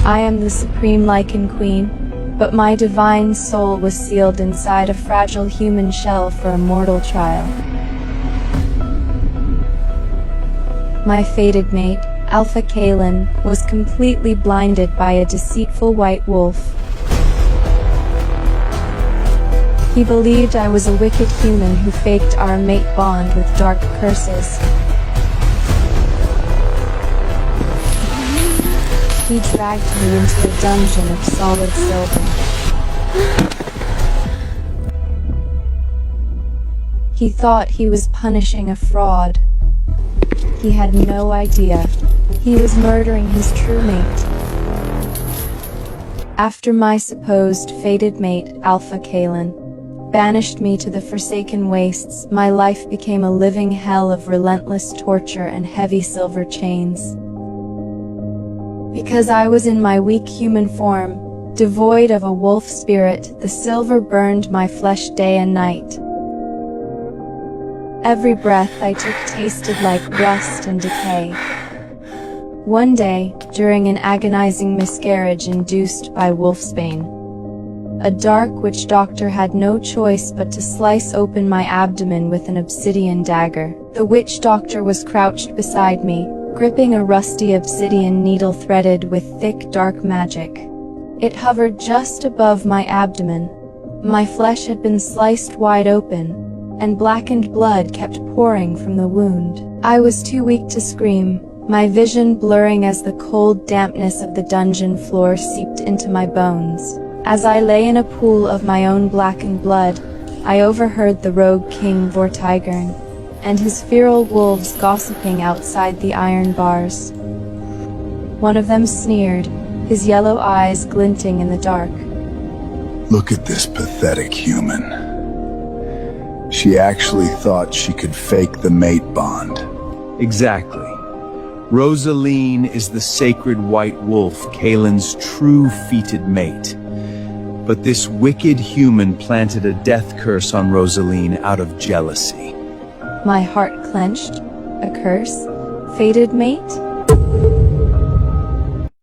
I am the supreme Lycan Queen, but my divine soul was sealed inside a fragile human shell for a mortal trial. My fated mate, Alpha Kalen, was completely blinded by a deceitful white wolf. He believed I was a wicked human who faked our mate bond with dark curses. He dragged me into a dungeon of solid silver. He thought he was punishing a fraud. He had no idea. He was murdering his true mate. After my supposed fated mate, Alpha Kalen, banished me to the Forsaken Wastes, my life became a living hell of relentless torture and heavy silver chains. Because I was in my weak human form, devoid of a wolf spirit, the silver burned my flesh day and night. Every breath I took tasted like rust and decay. One day, during an agonizing miscarriage induced by wolfsbane, a dark witch doctor had no choice but to slice open my abdomen with an obsidian dagger. The witch doctor was crouched beside me, gripping a rusty obsidian needle threaded with thick dark magic. It hovered just above my abdomen. My flesh had been sliced wide open, and blackened blood kept pouring from the wound. I was too weak to scream, my vision blurring as the cold dampness of the dungeon floor seeped into my bones. As I lay in a pool of my own blackened blood, I overheard the rogue king Vortigern and his feral wolves gossiping outside the iron bars. One of them sneered, his yellow eyes glinting in the dark. Look at this pathetic human. She actually thought she could fake the mate bond. Exactly. Rosaline is the sacred white wolf, Kalen's true fated mate. But this wicked human planted a death curse on Rosaline out of jealousy. My heart clenched. A curse? Fated mate?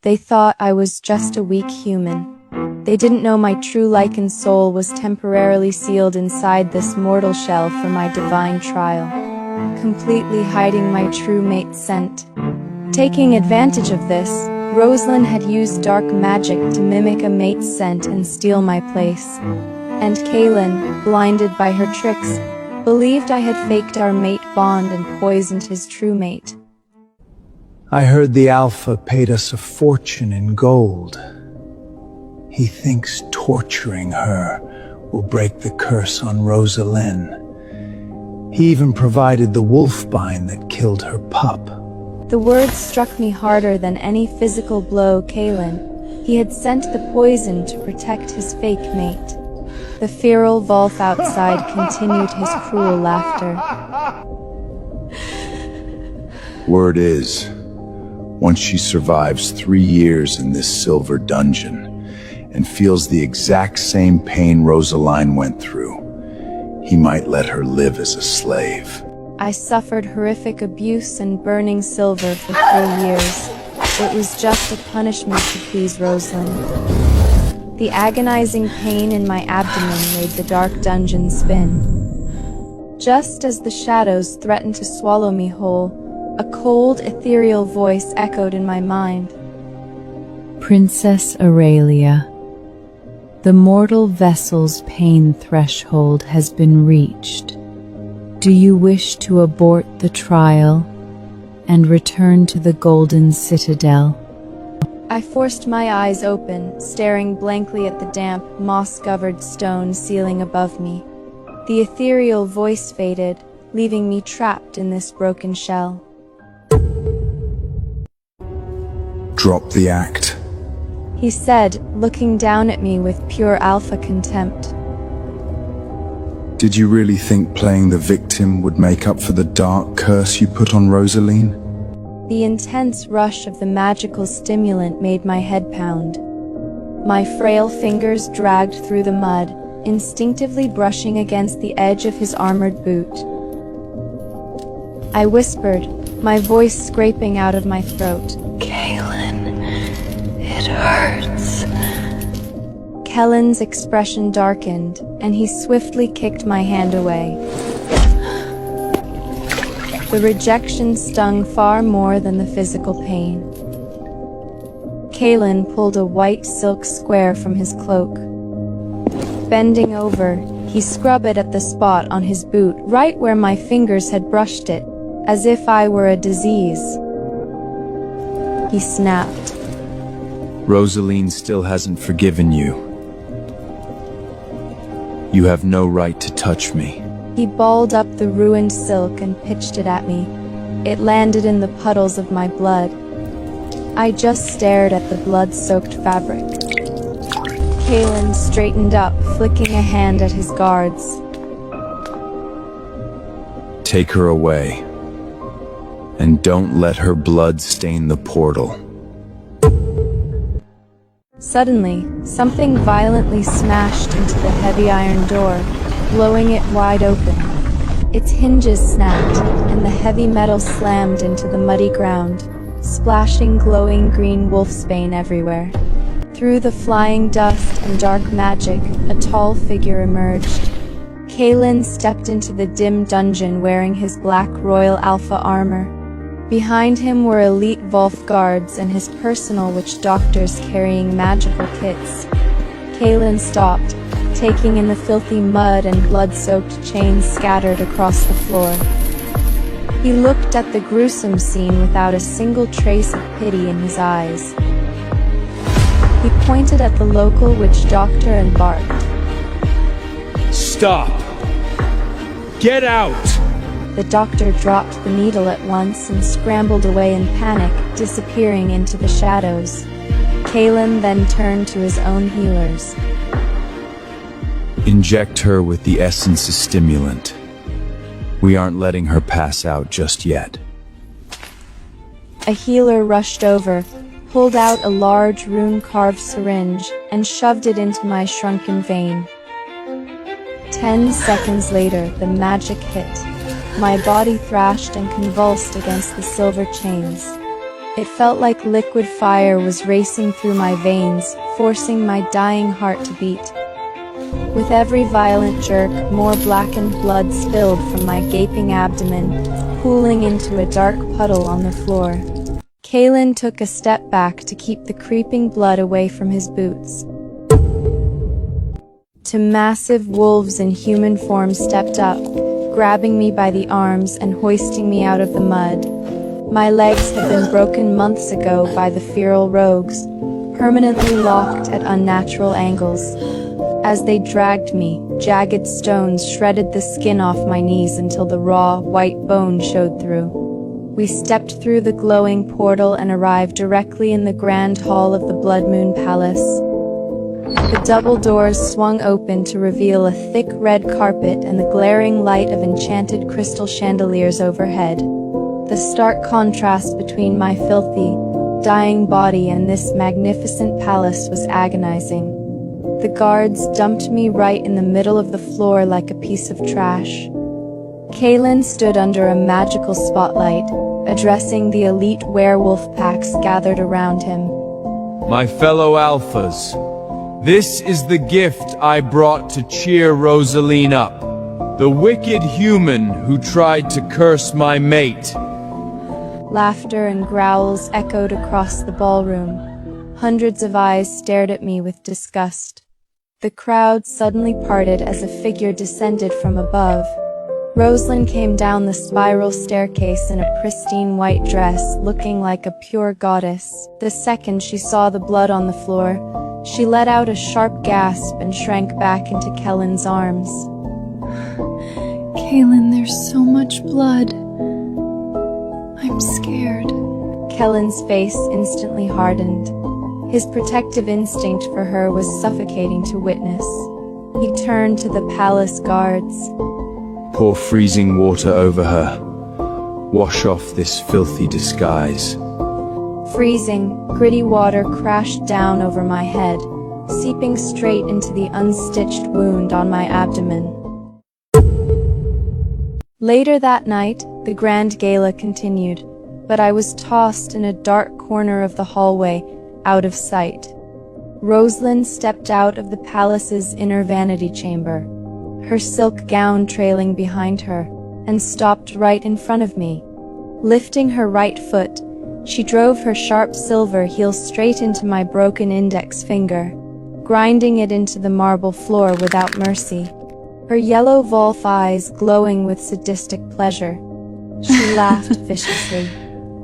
They thought I was just a weak human. They didn't know my true Lycan soul was temporarily sealed inside this mortal shell for my divine trial, completely hiding my true mate's scent. Taking advantage of this, Rosalind had used dark magic to mimic a mate's scent and steal my place. And Kalen, blinded by her tricks, believed I had faked our mate bond and poisoned his true mate. I heard the Alpha paid us a fortune in gold. He thinks torturing her will break the curse on Rosaline. He even provided the wolfbine that killed her pup. The words struck me harder than any physical blow. Kalen, he had sent the poison to protect his fake mate. The feral wolf outside continued his cruel laughter. Word is, once she survives 3 years in this silver dungeon and feels the exact same pain Rosaline went through, he might let her live as a slave. I suffered horrific abuse and burning silver for 3 years. It was just a punishment to please Rosalind. The agonizing pain in my abdomen made the dark dungeon spin. Just as the shadows threatened to swallow me whole, a cold, ethereal voice echoed in my mind. Princess Aurelia, the mortal vessel's pain threshold has been reached. Do you wish to abort the trial and return to the Golden Citadel? I forced my eyes open, staring blankly at the damp, moss-covered stone ceiling above me. The ethereal voice faded, leaving me trapped in this broken shell. Drop the act, he said, looking down at me with pure alpha contempt. Did you really think playing the victim would make up for the dark curse you put on Rosaline? The intense rush of the magical stimulant made my head pound. My frail fingers dragged through the mud, instinctively brushing against the edge of his armored boot. I whispered, my voice scraping out of my throat. Kalen, It hurts. Kellen's expression darkened, and he swiftly kicked my hand away. The rejection stung far more than the physical pain. Kalen pulled a white silk square from his cloak. Bending over, he scrubbed it at the spot on his boot, right where my fingers had brushed it, as if I were a disease. He snapped. Rosaline still hasn't forgiven you. You have no right to touch me. He balled up the ruined silk and pitched it at me. It landed in the puddles of my blood. I just stared at the blood-soaked fabric. Kalen straightened up, flicking a hand at his guards. Take her away. And don't let her blood stain the portal. Suddenly, something violently smashed into the heavy iron door, blowing it wide open. Its hinges snapped, and the heavy metal slammed into the muddy ground, splashing glowing green wolfsbane everywhere. Through the flying dust and dark magic, a tall figure emerged. Kalen stepped into the dim dungeon wearing his black Royal Alpha armor. Behind him were elite Wolf guards and his personal witch doctors carrying magical kits. Kalen stopped, taking in the filthy mud and blood-soaked chains scattered across the floor. He looked at the gruesome scene without a single trace of pity in his eyes. He pointed at the local witch doctor and barked. Stop! Get out! The doctor dropped the needle at once and scrambled away in panic, disappearing into the shadows. Kalen then turned to his own healers. Inject her with the essence of stimulant. We aren't letting her pass out just yet. A healer rushed over, pulled out a large rune-carved syringe, and shoved it into my shrunken vein. 10 seconds later, the magic hit. My body thrashed and convulsed against the silver chains. It felt like liquid fire was racing through my veins, forcing my dying heart to beat. With every violent jerk, more blackened blood spilled from my gaping abdomen, pooling into a dark puddle on the floor. Kalen took a step back to keep the creeping blood away from his boots. Two massive wolves in human form stepped up, grabbing me by the arms and hoisting me out of the mud. My legs had been broken months ago by the feral rogues, permanently locked at unnatural angles. As they dragged me, jagged stones shredded the skin off my knees until the raw, white bone showed through. We stepped through the glowing portal and arrived directly in the grand hall of the Blood Moon Palace. The double doors swung open to reveal a thick red carpet and the glaring light of enchanted crystal chandeliers overhead. The stark contrast between my filthy, dying body and this magnificent palace was agonizing. The guards dumped me right in the middle of the floor like a piece of trash. Kalen stood under a magical spotlight, addressing the elite werewolf packs gathered around him. My fellow alphas, this is the gift I brought to cheer Rosaline up. The wicked human who tried to curse my mate. Laughter and growls echoed across the ballroom. Hundreds of eyes stared at me with disgust. The crowd suddenly parted as a figure descended from above. Rosalind came down the spiral staircase in a pristine white dress, looking like a pure goddess. The second she saw the blood on the floor, she let out a sharp gasp and shrank back into Kellen's arms. Kalen, there's so much blood. I'm scared. Kellen's face instantly hardened. His protective instinct for her was suffocating to witness. He turned to the palace guards. Pour freezing water over her. Wash off this filthy disguise. Freezing, gritty water crashed down over my head, seeping straight into the unstitched wound on my abdomen. Later that night, the grand gala continued, but I was tossed in a dark corner of the hallway, out of sight. Rosalind stepped out of the palace's inner vanity chamber, her silk gown trailing behind her, and stopped right in front of me. Lifting her right foot, she drove her sharp silver heel straight into my broken index finger, grinding it into the marble floor without mercy, her yellow wolf eyes glowing with sadistic pleasure. She laughed viciously.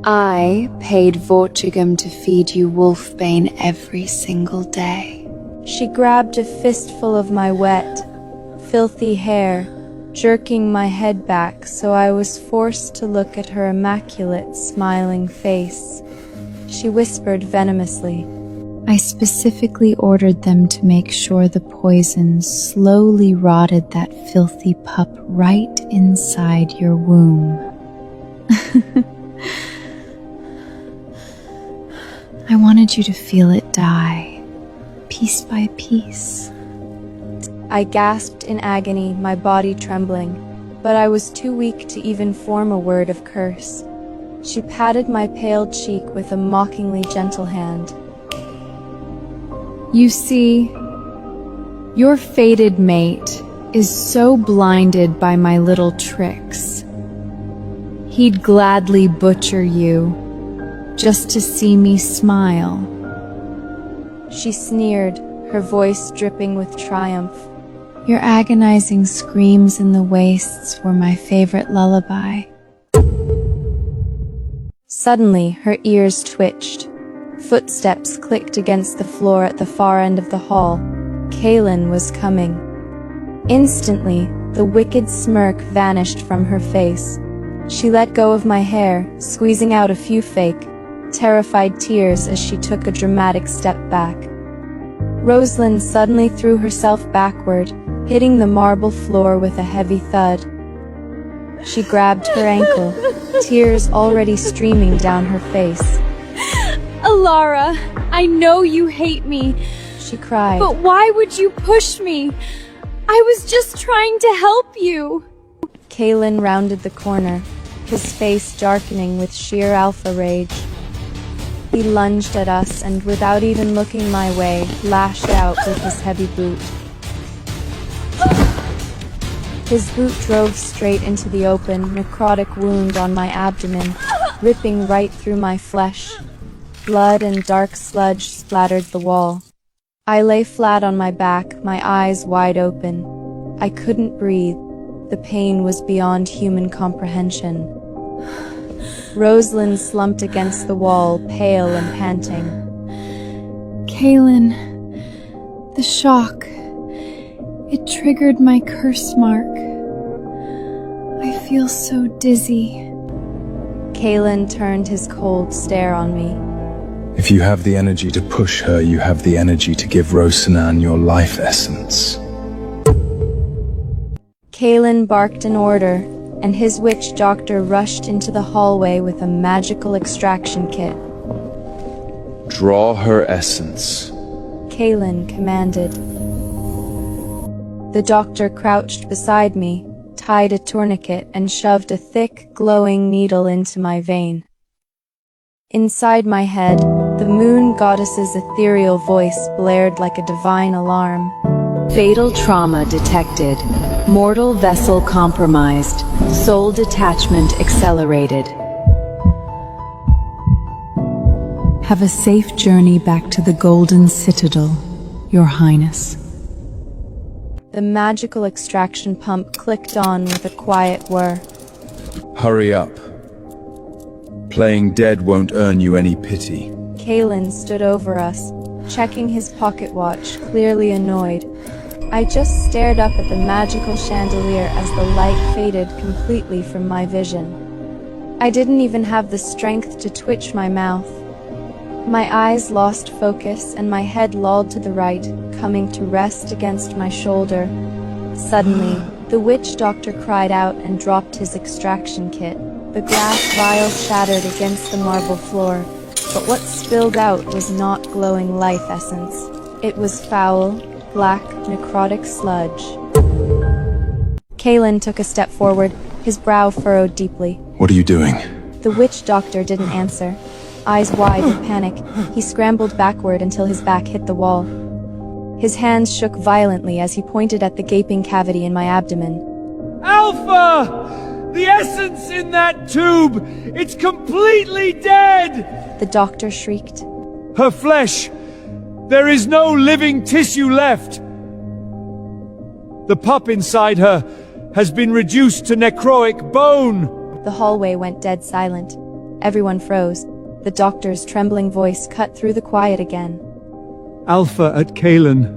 I paid Vortigum to feed you wolfbane every single day. She grabbed a fistful of my wet, filthy hair, jerking my head back so I was forced to look at her immaculate, smiling face. She whispered venomously, I specifically ordered them to make sure the poison slowly rotted that filthy pup right inside your womb. I wanted you to feel it die, piece by piece. I gasped in agony, my body trembling, but I was too weak to even form a word of curse. She patted my pale cheek with a mockingly gentle hand. You see, your fated mate is so blinded by my little tricks. He'd gladly butcher you just to see me smile. She sneered, her voice dripping with triumph. Your agonizing screams in the wastes were my favorite lullaby. Suddenly, her ears twitched. Footsteps clicked against the floor at the far end of the hall. Kaelin was coming. Instantly, the wicked smirk vanished from her face. She let go of my hair, squeezing out a few fake, terrified tears as she took a dramatic step back. Rosalind suddenly threw herself backward, hitting the marble floor with a heavy thud. She grabbed her ankle, tears already streaming down her face. Alara, I know you hate me, She cried. but why would you push me? I was just trying to help you. Kaelin rounded the corner, his face darkening with sheer alpha rage. He lunged at us and, without even looking my way, lashed out with his heavy boot. His boot drove straight into the open, necrotic wound on my abdomen, ripping right through my flesh. Blood and dark sludge splattered the wall. I lay flat on my back, my eyes wide open. I couldn't breathe. The pain was beyond human comprehension. Rosalind slumped against the wall, pale and panting. Kaelin, the shock. It triggered my curse mark. I feel so dizzy. Kaelin turned his cold stare on me. If you have the energy to push her, you have the energy to give Rosanan your life essence. Kaelin barked an order, and his witch doctor rushed into the hallway with a magical extraction kit. Draw her essence. Kaelin commanded. The doctor crouched beside me, tied a tourniquet, and shoved a thick, glowing needle into my vein. Inside my head, the moon goddess's ethereal voice blared like a divine alarm. Fatal trauma detected. Mortal vessel compromised. Soul detachment accelerated. Have a safe journey back to the Golden Citadel, Your Highness. The magical extraction pump clicked on with a quiet whir. Hurry up. Playing dead won't earn you any pity. Kaelin stood over us, checking his pocket watch, clearly annoyed. I just stared up at the magical chandelier as the light faded completely from my vision. I didn't even have the strength to twitch my mouth. My eyes lost focus and my head lolled to the right, coming to rest against my shoulder. Suddenly, the witch doctor cried out and dropped his extraction kit. The glass vial shattered against the marble floor, but what spilled out was not glowing life essence. It was foul, black, necrotic sludge. Kaelin took a step forward, his brow furrowed deeply. What are you doing? The witch doctor didn't answer. Eyes wide with panic, he scrambled backward until his back hit the wall. His hands shook violently as he pointed at the gaping cavity in my abdomen. Alpha! The essence in that tube! It's completely dead! The doctor shrieked. Her flesh! There is no living tissue left! The pup inside her has been reduced to necrotic bone! The hallway went dead silent. Everyone froze. The doctor's trembling voice cut through the quiet again. Alpha at Kalen.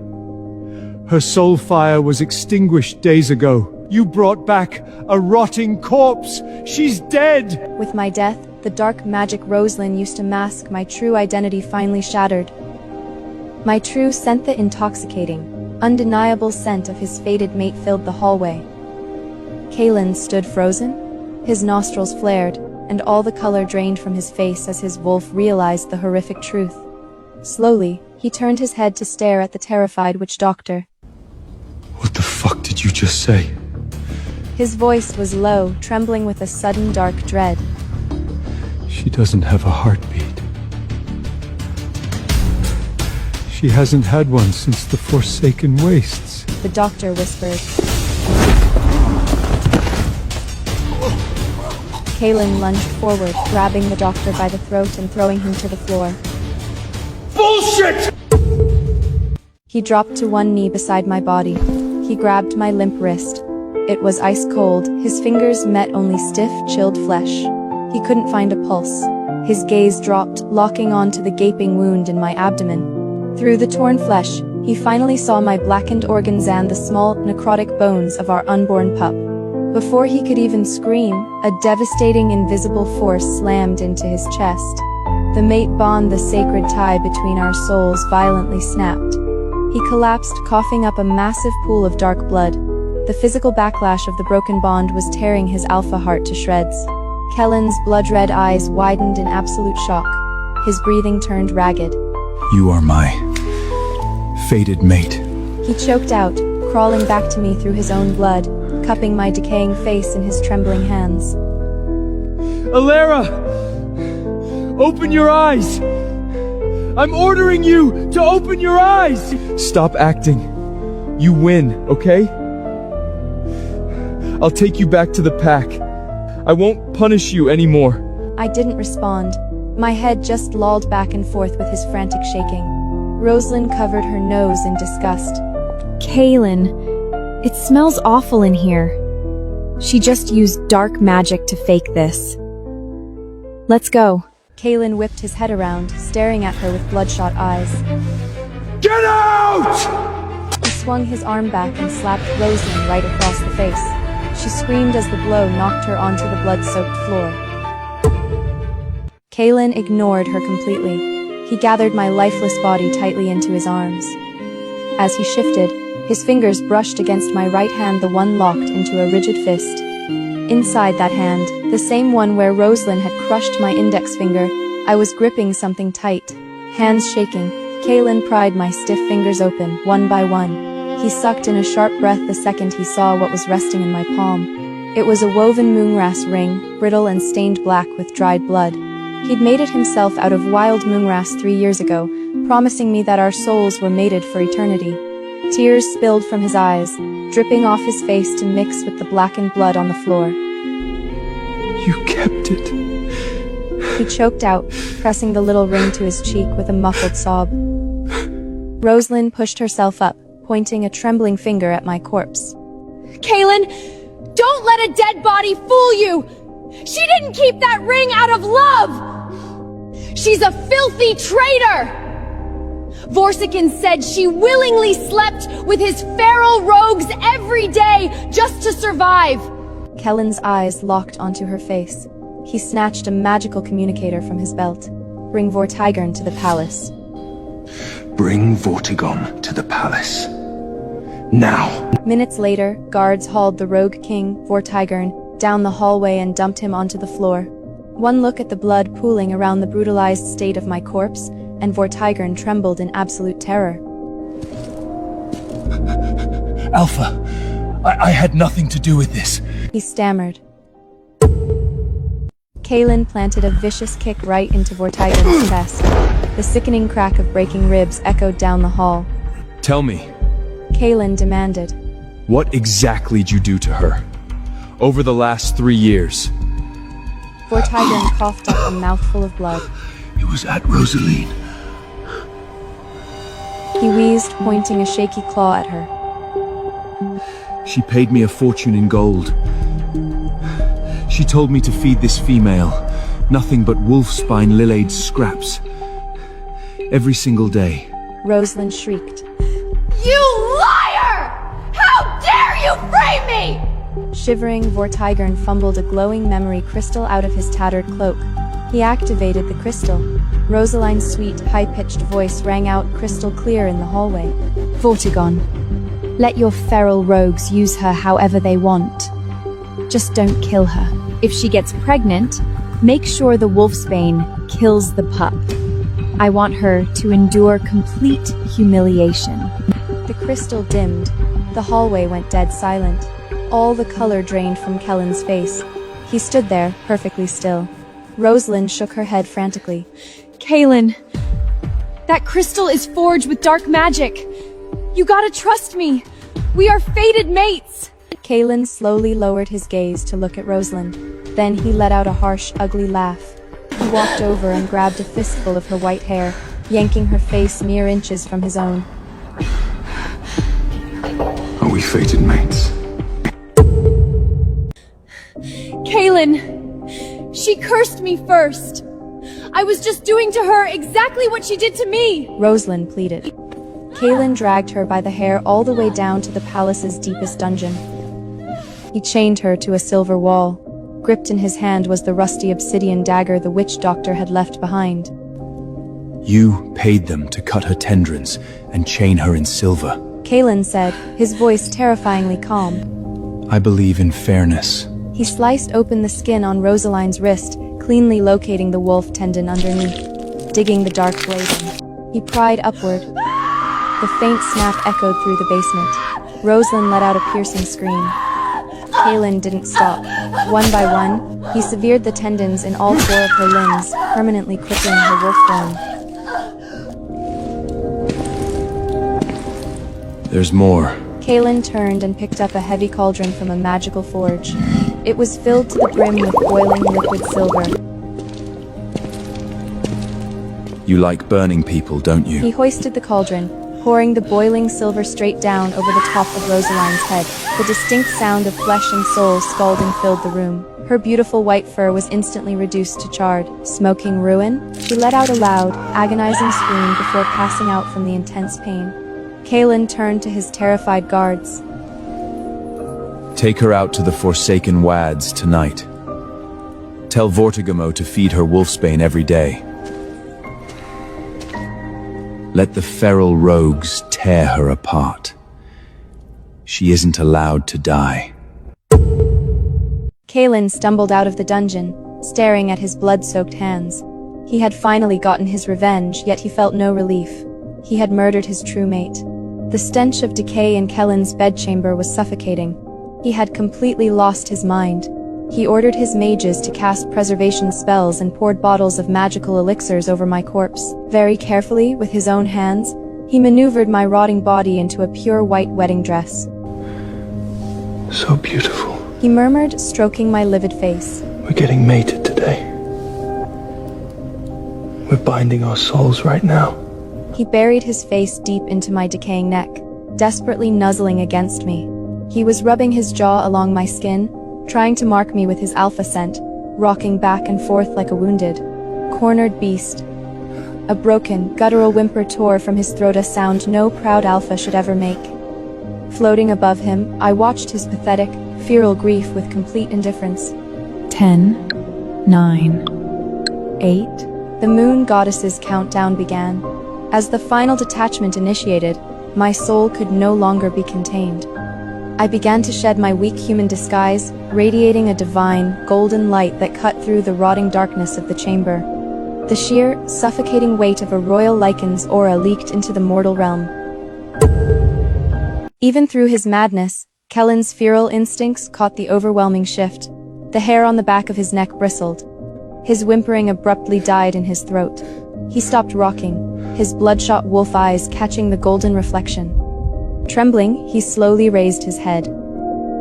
Her soul fire was extinguished days ago. You brought back a rotting corpse. She's dead! With my death, the dark magic Rosalind used to mask my true identity finally shattered. My true scent, the intoxicating, undeniable scent of his fated mate filled the hallway. Kalen stood frozen. His nostrils flared, and all the color drained from his face as his wolf realized the horrific truth. Slowly, he turned his head to stare at the terrified witch doctor. What the fuck did you just say? His voice was low, trembling with a sudden dark dread. She doesn't have a heartbeat. She hasn't had one since the Forsaken Wastes. The doctor whispered. Kalen lunged forward, grabbing the doctor by the throat and throwing him to the floor. Bullshit! He dropped to one knee beside my body. He grabbed my limp wrist. It was ice cold. His fingers met only stiff, chilled flesh. He couldn't find a pulse. His gaze dropped, locking onto the gaping wound in my abdomen. Through the torn flesh, he finally saw my blackened organs and the small, necrotic bones of our unborn pup. Before he could even scream, a devastating invisible force slammed into his chest. The mate bond, the sacred tie between our souls, violently snapped. He collapsed, coughing up a massive pool of dark blood. The physical backlash of the broken bond was tearing his alpha heart to shreds. Kellen's blood-red eyes widened in absolute shock. His breathing turned ragged. You are my fated mate. He choked out, crawling back to me through his own blood, cupping my decaying face in his trembling hands. Alera! Open your eyes! I'm ordering you to open your eyes! Stop acting. You win, okay? I'll take you back to the pack. I won't punish you anymore. I didn't respond. My head just lolled back and forth with his frantic shaking. Rosalind covered her nose in disgust. Kalen, it smells awful in here. She just used dark magic to fake this. Let's go. Kalen whipped his head around, staring at her with bloodshot eyes. Get out! He swung his arm back and slapped Rosalind right across the face. She screamed as the blow knocked her onto the blood-soaked floor. Kalen ignored her completely. He gathered my lifeless body tightly into his arms. As he shifted, his fingers brushed against my right hand, the one locked into a rigid fist. Inside that hand, the same one where Rosalind had crushed my index finger, I was gripping something tight. Hands shaking, Kalen pried my stiff fingers open, one by one. He sucked in a sharp breath the second he saw what was resting in my palm. It was a woven moongrass ring, brittle and stained black with dried blood. He'd made it himself out of wild moongrass 3 years ago, promising me that our souls were mated for eternity. Tears spilled from his eyes, dripping off his face to mix with the blackened blood on the floor. You kept it. He choked out, pressing the little ring to his cheek with a muffled sob. Rosalind pushed herself up, pointing a trembling finger at my corpse. Kalen, don't let a dead body fool you! She didn't keep that ring out of love! She's a filthy traitor! Vorsican said she willingly slept with his feral rogues every day just to survive. Kellen's eyes locked onto her face. He snatched a magical communicator from his belt. Bring Vortigern to the palace. Bring Vortigern to the palace. Now! Minutes later, guards hauled the rogue king, Vortigern, down the hallway and dumped him onto the floor. One look at the blood pooling around the brutalized state of my corpse, and Vortigern trembled in absolute terror. Alpha, I had nothing to do with this. He stammered. Kaelin planted a vicious kick right into Vortigern's chest. The sickening crack of breaking ribs echoed down the hall. Tell me, Kaelin demanded. what exactly did you do to her? Over the last 3 years? Vortigern coughed up a mouthful of blood. It was at Rosaline. He wheezed, pointing a shaky claw at her. She paid me a fortune in gold. She told me to feed this female nothing but wolfspine lilied scraps. Every single day. Rosalind shrieked. You liar! How dare you frame me! Shivering, Vortigern fumbled a glowing memory crystal out of his tattered cloak. He activated the crystal. Rosaline's sweet, high-pitched voice rang out crystal clear in the hallway. Vortigern, let your feral rogues use her however they want. Just don't kill her. If she gets pregnant, make sure the wolfsbane kills the pup. I want her to endure complete humiliation. The crystal dimmed. The hallway went dead silent. All the color drained from Kellen's face. He stood there, perfectly still. Rosalind shook her head frantically. Kaelin, that crystal is forged with dark magic. You gotta trust me. We are fated mates. Kaelin slowly lowered his gaze to look at Rosalind. Then he let out a harsh, ugly laugh. He walked over and grabbed a fistful of her white hair, yanking her face mere inches from his own. Are we fated mates? Kaelin, she cursed me first. I was just doing to her exactly what she did to me. Rosalind pleaded. Kaelin dragged her by the hair all the way down to the palace's deepest dungeon. He chained her to a silver wall. Gripped in his hand was the rusty obsidian dagger the witch doctor had left behind. You paid them to cut her tendrils and chain her in silver. Kaelin said, his voice terrifyingly calm. I believe in fairness. He sliced open the skin on Rosaline's wrist, cleanly locating the wolf tendon underneath, digging the dark blade in. He pried upward. The faint snap echoed through the basement. Rosalind let out a piercing scream. Kaelin didn't stop. One by one, he severed the tendons in all 4 of her limbs, permanently crippling her wolf form. There's more. Kaelin turned and picked up a heavy cauldron from a magical forge. It was filled to the brim with boiling liquid silver. You like burning people, don't you? He hoisted the cauldron, pouring the boiling silver straight down over the top of Rosaline's head. The distinct sound of flesh and soul scalding filled the room. Her beautiful white fur was instantly reduced to charred, smoking ruin. She let out a loud, agonizing scream before passing out from the intense pain. Kaelin turned to his terrified guards. Take her out to the Forsaken Wads tonight. Tell Vortigamo to feed her wolfsbane every day. Let the feral rogues tear her apart. She isn't allowed to die. Kaelin stumbled out of the dungeon, staring at his blood-soaked hands. He had finally gotten his revenge, yet he felt no relief. He had murdered his true mate. The stench of decay in Kellen's bedchamber was suffocating. He had completely lost his mind. He ordered his mages to cast preservation spells and poured bottles of magical elixirs over my corpse. Very carefully, with his own hands, he maneuvered my rotting body into a pure white wedding dress. So beautiful. He murmured, stroking my livid face. We're getting mated today. We're binding our souls right now. He buried his face deep into my decaying neck, desperately nuzzling against me. He was rubbing his jaw along my skin, trying to mark me with his alpha scent, rocking back and forth like a wounded, cornered beast. A broken, guttural whimper tore from his throat, a sound no proud alpha should ever make. Floating above him, I watched his pathetic, feral grief with complete indifference. 10, 9, 8. The moon goddess's countdown began. As the final detachment initiated, my soul could no longer be contained. I began to shed my weak human disguise, radiating a divine, golden light that cut through the rotting darkness of the chamber. The sheer, suffocating weight of a royal Lycan's aura leaked into the mortal realm. Even through his madness, Kellen's feral instincts caught the overwhelming shift. The hair on the back of his neck bristled. His whimpering abruptly died in his throat. He stopped rocking, his bloodshot wolf eyes catching the golden reflection. Trembling, he slowly raised his head.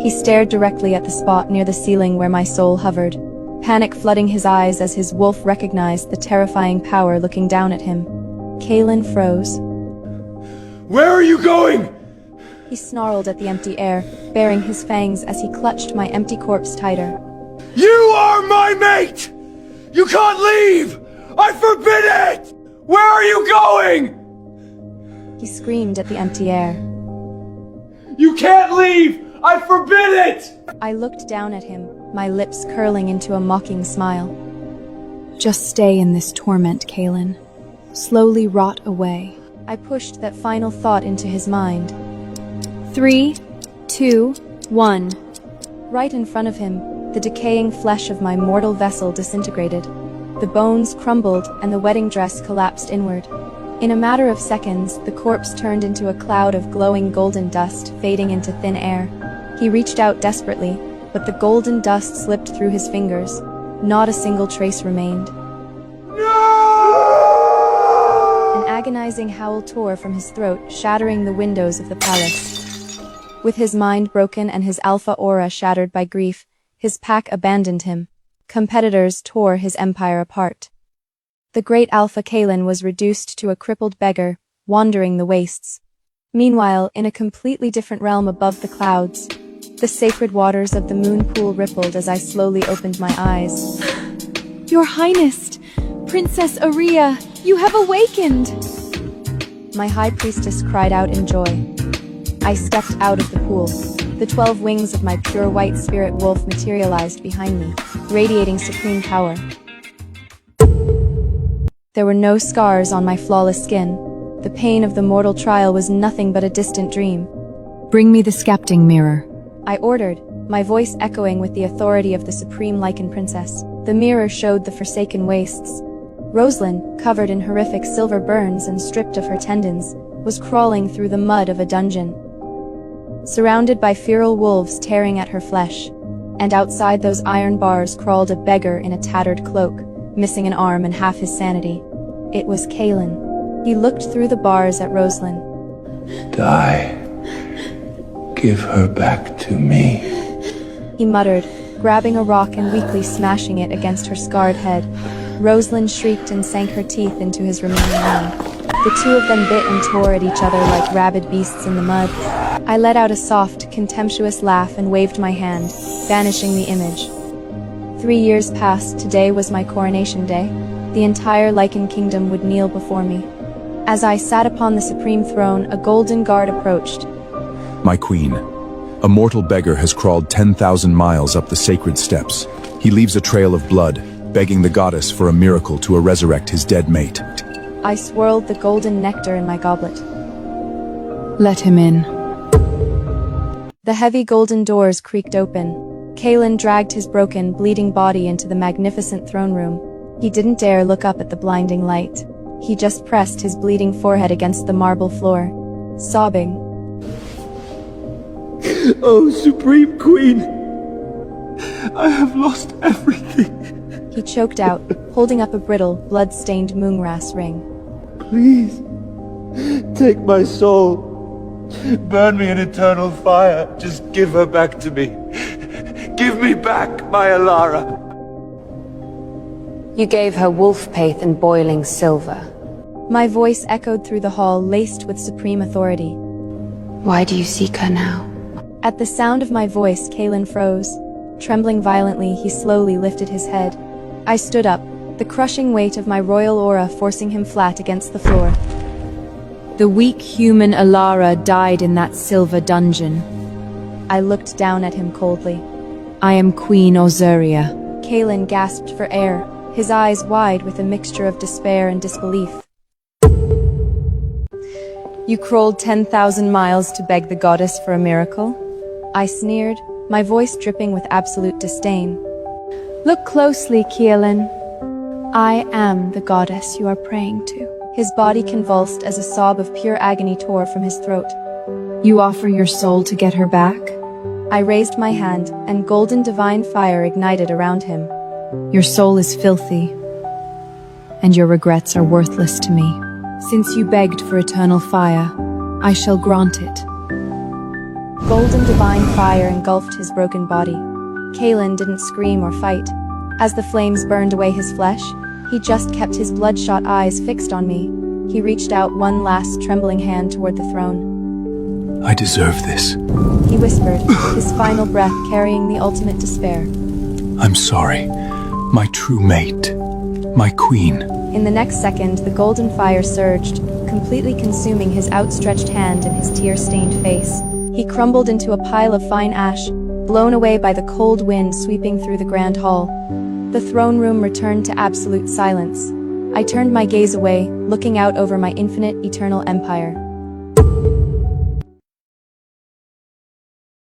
He stared directly at the spot near the ceiling where my soul hovered, panic flooding his eyes as his wolf recognized the terrifying power looking down at him. Kalen froze. Where are you going? He snarled at the empty air, baring his fangs as he clutched my empty corpse tighter. You are my mate! You can't leave! I forbid it! Where are you going? He screamed at the empty air. You can't leave! I forbid it! I looked down at him, my lips curling into a mocking smile. Just stay in this torment, Kalen. Slowly rot away. I pushed that final thought into his mind. 3, 2, 1. Right in front of him, the decaying flesh of my mortal vessel disintegrated. The bones crumbled and the wedding dress collapsed inward. In a matter of seconds, the corpse turned into a cloud of glowing golden dust, fading into thin air. He reached out desperately, but the golden dust slipped through his fingers. Not a single trace remained. An agonizing howl tore from his throat, shattering the windows of the palace. With his mind broken and his alpha aura shattered by grief, his pack abandoned him. Competitors tore his empire apart. The great Alpha Kalen was reduced to a crippled beggar, wandering the wastes. Meanwhile, in a completely different realm above the clouds, the sacred waters of the moon pool rippled as I slowly opened my eyes. Your Highness, Princess Aria, you have awakened! My high priestess cried out in joy. I stepped out of the pool. The 12 wings of my pure white spirit wolf materialized behind me, radiating supreme power. There were no scars on my flawless skin. The pain of the mortal trial was nothing but a distant dream. Bring me the scepting mirror. I ordered, my voice echoing with the authority of the supreme Lycan princess. The mirror showed the forsaken wastes. Rosalind, covered in horrific silver burns and stripped of her tendons, was crawling through the mud of a dungeon. Surrounded by feral wolves tearing at her flesh, and outside those iron bars crawled a beggar in a tattered cloak, missing an arm and half his sanity. It was Kalen. He looked through the bars at Rosalind. Die. Give her back to me. He muttered, grabbing a rock and weakly smashing it against her scarred head. Rosalind shrieked and sank her teeth into his remaining arm. The two of them bit and tore at each other like rabid beasts in the mud. I let out a soft, contemptuous laugh and waved my hand, banishing the image. 3 years passed. Today was my coronation day. The entire Lycan kingdom would kneel before me. As I sat upon the supreme throne, a golden guard approached. My queen, a mortal beggar has crawled 10,000 miles up the sacred steps. He leaves a trail of blood, begging the goddess for a miracle to resurrect his dead mate. I swirled the golden nectar in my goblet. Let him in. The heavy golden doors creaked open. Kalen dragged his broken, bleeding body into the magnificent throne room. He didn't dare look up at the blinding light. He just pressed his bleeding forehead against the marble floor, sobbing. Oh, Supreme Queen! I have lost everything. He choked out, holding up a brittle, blood-stained moongrass ring. Please, take my soul. Burn me in eternal fire. Just give her back to me. Give me back my Alara. You gave her wolf pate and boiling silver. My voice echoed through the hall, laced with supreme authority. Why do you seek her now? At the sound of my voice, Kalen froze. Trembling violently, he slowly lifted his head. I stood up, the crushing weight of my royal aura forcing him flat against the floor. The weak human Alara died in that silver dungeon. I looked down at him coldly. I am Queen Ozuria. Kalen gasped for air, his eyes wide with a mixture of despair and disbelief. You crawled 10,000 miles to beg the goddess for a miracle? I sneered, my voice dripping with absolute disdain. Look closely, Kalen. I am the goddess you are praying to. His body convulsed as a sob of pure agony tore from his throat. You offer your soul to get her back? I raised my hand, and golden divine fire ignited around him. Your soul is filthy, and your regrets are worthless to me. Since you begged for eternal fire, I shall grant it. Golden divine fire engulfed his broken body. Kalen didn't scream or fight. As the flames burned away his flesh, he just kept his bloodshot eyes fixed on me. He reached out one last trembling hand toward the throne. I deserve this. He whispered, his final breath carrying the ultimate despair. I'm sorry. My true mate. My queen. In the next second, the golden fire surged, completely consuming his outstretched hand and his tear-stained face. He crumbled into a pile of fine ash, blown away by the cold wind sweeping through the grand hall. The throne room returned to absolute silence. I turned my gaze away, looking out over my infinite, eternal empire.